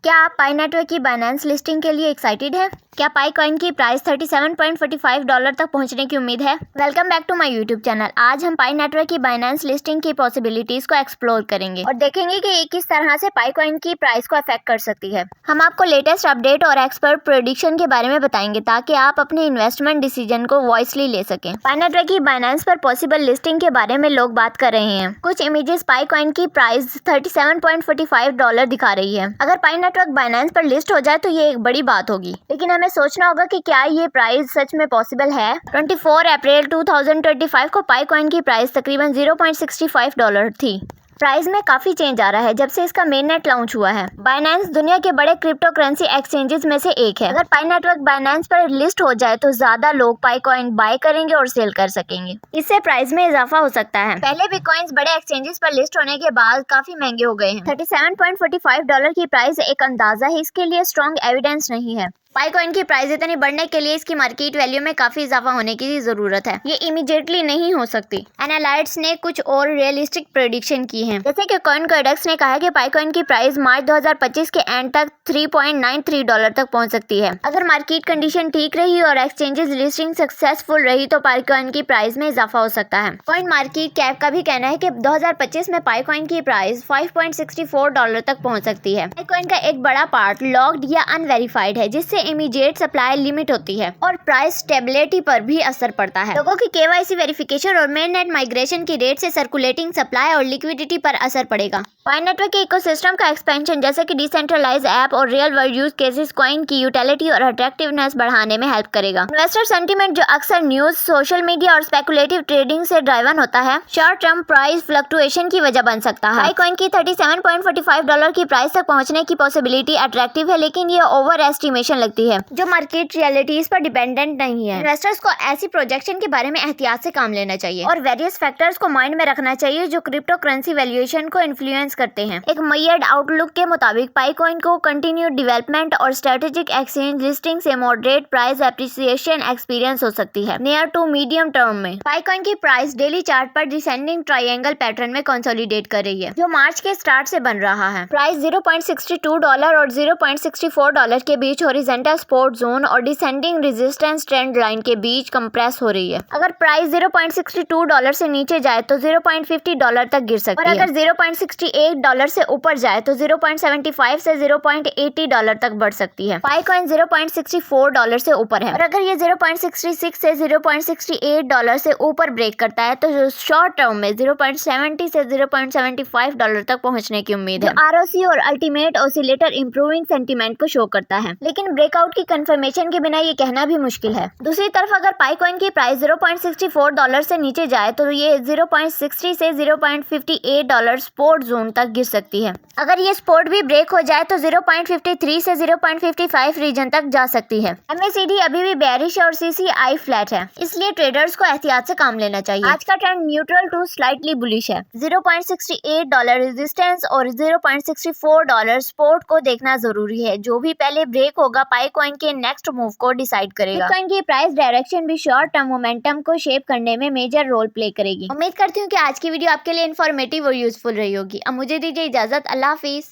क्या आप पाई नेटवर्क की बाइनेंस लिस्टिंग के लिए एक्साइटेड हैं? क्या पाई कॉइन की प्राइस $37.45 तक पहुंचने की उम्मीद है? Welcome back to my YouTube channel. आज हम पाई नेटवर्क की बाइनेंस लिस्टिंग की पॉसिबिलिटीज को एक्सप्लोर करेंगे और देखेंगे कि ये किस तरह से पाई कॉइन की प्राइस को अफेक्ट कर सकती है। हम आपको लेटेस्ट अपडेट और एक्सपर्ट प्रेडिक्शन के बारे में बताएंगे ताकि आप अपने इन्वेस्टमेंट डिसीजन को वॉइसली ले सकें। पाई नेटवर्क की बाइनेंस पर पॉसिबल लिस्टिंग के बारे में लोग बात कर रहे हैं। कुछ इमेजेस पाई कॉइन की प्राइस $37.45 दिखा रही है। अगर पाई नेटवर्क बाइनेंस पर लिस्ट हो जाए तो ये एक बड़ी बात होगी, लेकिन हमें सोचना होगा कि क्या ये प्राइस सच में पॉसिबल है। 24 अप्रैल 2025 को पाई कॉइन की प्राइस तकरीबन $0.65 थी। प्राइस में काफी चेंज आ रहा है जब से इसका मेन नेट लॉन्च हुआ है। बाइनेंस दुनिया के बड़े क्रिप्टो करेंसी एक्सचेंजेस में से एक है। अगर पाई नेटवर्क बाइनेंस पर लिस्ट हो जाए तो ज्यादा लोग पाई कॉइन बाय करेंगे और सेल कर सकेंगे। इससे प्राइस में इजाफा हो सकता है। पहले भी कॉइन्स बड़े एक्सचेंजेस पर लिस्ट होने के बाद काफी महंगे हो गए हैं। $37.45 की प्राइस एक अंदाजा है, इसके लिए स्ट्रॉन्ग एविडेंस नहीं है। पाई कॉइन की प्राइस इतनी बढ़ने के लिए इसकी मार्केट वैल्यू में काफी इजाफा होने की जरूरत है। ये इमीडिएटली नहीं हो सकती। एनालिस्ट्स ने कुछ और रियलिस्टिक प्रेडिक्शन की हैं, जैसे कि CoinCodex ने कहा है कि पाई कॉइन की प्राइस मार्च 2025 के एंड तक $3.93 तक पहुंच सकती है। अगर मार्केट कंडीशन ठीक रही और एक्सचेंजेस लिस्टिंग सक्सेसफुल रही तो पाई कॉइन की प्राइस में इजाफा हो सकता है। कॉइन मार्केट कैप का भी कहना है कि 2025 में पाई कॉइन की प्राइस $5.64 तक पहुंच सकती है। पाई कॉइन का एक बड़ा पार्ट लॉक्ड या अनवेरिफाइड है, जिससे इमीडिएट सप्लाई लिमिट होती है और प्राइस स्टेबिलिटी पर भी असर पड़ता है। लोगों की केवाईसी वेरिफिकेशन और मेन नेट माइग्रेशन की रेट से सर्कुलेटिंग सप्लाई और लिक्विडिटी पर असर पड़ेगा। पाई नेटवर्क के इकोसिस्टम का एक्सपेंशन जैसे कि डिसेंट्रलाइज ऐप और real world use cases coin की यूटिलिटी और अट्रैक्टिवनेस बढ़ाने में हेल्प करेगा। इन्वेस्टर सेंटीमेंट जो अक्सर न्यूज, सोशल मीडिया और स्पेकुलेटिव ट्रेडिंग से ड्राइवन होता है, शॉर्ट टर्म प्राइस फ्लक्चुएशन की वजह बन सकता है। पाई कॉइन की $37.45 की प्राइस तक पहुंचने की पॉसिबिलिटी अट्रैक्टिव है, लेकिन ये ओवर एस्टिमेशन लगती है जो मार्केट रियलिटीज पर डिपेंडेंट नहीं है। इन्वेस्टर्स को ऐसी प्रोजेक्शन के बारे में एहतियात से काम लेना चाहिए और वेरियस फैक्टर्स को माइंड में रखना चाहिए जो क्रिप्टो करेंसी वैल्यूएशन को इन्फ्लुएंस करते हैं। एक मेयर्ड आउटलुक के मुताबिक पाई कॉइन को कंटिन्यूड डेवलपमेंट और स्ट्रेटेजिक एक्सचेंज लिस्टिंग से मॉडरेट प्राइस एप्रिसिएशन एक्सपीरियंस हो सकती है नियर टू मीडियम टर्म में। पाई कॉइन की प्राइस डेली चार्ट पर डिसेंडिंग ट्रायंगल पैटर्न में कंसोलिडेट कर रही है, जो मार्च के स्टार्ट से बन रहा है। प्राइस $0.62 और $0.64 के बीच हॉरिजॉन्टल सपोर्ट जोन और डिसेंडिंग रेजिस्टेंस ट्रेंड लाइन के बीच कंप्रेस हो रही है। अगर प्राइस $0.62 से नीचे जाए तो $0.50 तक गिर सकती है और अगर $0.68 से ऊपर जाए तो $0.75 से $0.80 तक बढ़ सकती है। पाई कॉइन $0.64 से ऊपर है और अगर ये $0.66 से $0.68 से ऊपर ब्रेक करता है तो शॉर्ट टर्म में $0.70 से $0.75 तक पहुंचने की उम्मीद है। ROC और अल्टीमेट ऑसिलेटर इंप्रूविंग सेंटीमेंट को शो करता है, लेकिन ब्रेकआउट की कंफर्मेशन के बिना ये कहना भी मुश्किल है। दूसरी तरफ अगर पाई कॉइन की प्राइस $0.64 से नीचे जाए तो ये $0.60 से $0.58 सपोर्ट जोन तक गिर सकती है। अगर ये सपोर्ट भी ब्रेक हो जाए तो 0.53 से 0.55 रीजन तक जा सकती है। MACD अभी भी बेरिश है और CCI फ्लैट है, इसलिए ट्रेडर्स को एहतियात से काम लेना चाहिए। आज का trend neutral to slightly bullish है। $0.68 रेजिस्टेंस और $0.64 सपोर्ट को देखना जरूरी है। जो भी पहले ब्रेक होगा पाई कॉइन के नेक्स्ट मूव को डिसाइड करेगा। बिटकॉइन की प्राइस डायरेक्शन भी शॉर्ट टर्म मोमेंटम को शेप करने में मेजर रोल प्ले करेगी। उम्मीद करती हूँ कि आज की वीडियो आपके लिए इन्फॉर्मेटिव और यूजफुल रही होगी। अब मुझे दीजिए इजाजत। अल्लाह हाफिज।